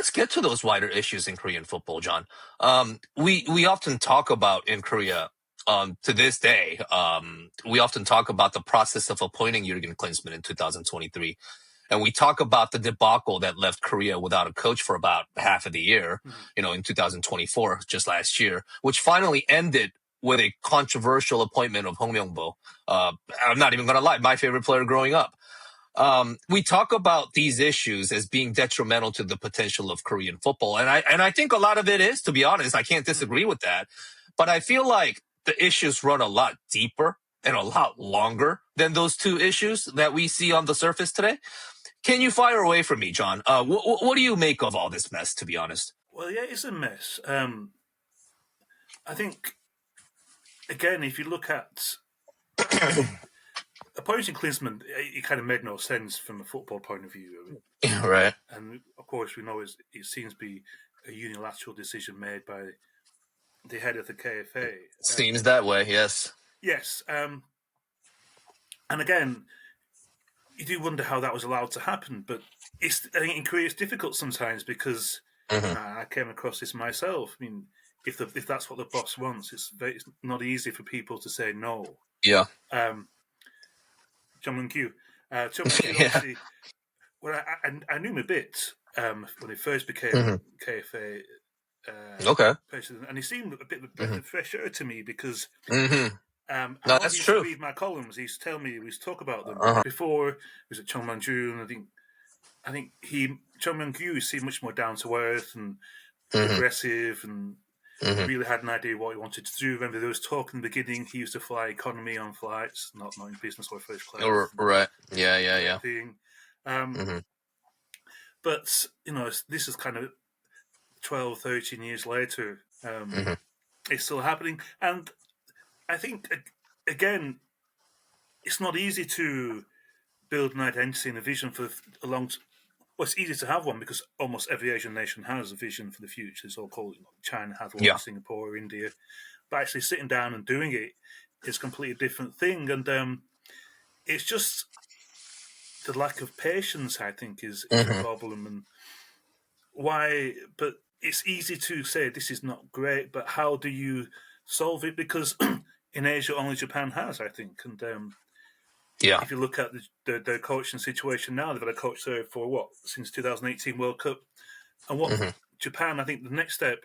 let's get to those wider issues in Korean football, John. We often talk about in Korea, to this day, we often talk about the process of appointing Jurgen Klinsmann in 2023. And we talk about the debacle that left Korea without a coach for about half of the year, in 2024, just last year, which finally ended with a controversial appointment of Hong Myung-bo. I'm not even going to lie, my favorite player growing up. We talk about these issues as being detrimental to the potential of Korean football. And I think a lot of it is, to be honest. I can't disagree with that. But I feel like the issues run a lot deeper and a lot longer than those two issues that we see on the surface today. Can you fire away from me, John? What do you make of all this mess, to be honest? Well, yeah, it's a mess. I think, again, if you look at appointing Klinsmann, it kind of made no sense from a football point of view. Right. And, of course, we know it seems to be a unilateral decision made by the head of the KFA. Seems that way, yes. Yes. And, again, you do wonder how that was allowed to happen, but I think in Korea it's difficult sometimes because I came across this myself. I mean, if that's what the boss wants, it's not easy for people to say no. Yeah. Chung Min-kyu. Obviously, well, I knew him a bit when he first became KFA president, and he seemed a bit of a fresh air to me because. No, that's true. Read my columns. He used to tell me, we used to talk about them before. It was at Chung Man-ju, and I think Chung Man-kyu seemed much more down to earth and aggressive, and really had an idea what he wanted to do. Remember, there was talk in the beginning. He used to fly economy on flights, not in business or first class. Right. Yeah. Thing. But this is kind of 12, 13 years later. It's still happening, and I think, again, it's not easy to build an identity and a vision for a long. Well, it's easy to have one because almost every Asian nation has a vision for the future. It's all called China has one, Singapore, India. But actually sitting down and doing it is a completely different thing. And it's just the lack of patience, I think, is a problem. And why? But it's easy to say this is not great, but how do you solve it? Because in Asia, only Japan has, I think. And if you look at the coaching situation now, they've had a coach there for since 2018 World Cup. And Japan, I think the next step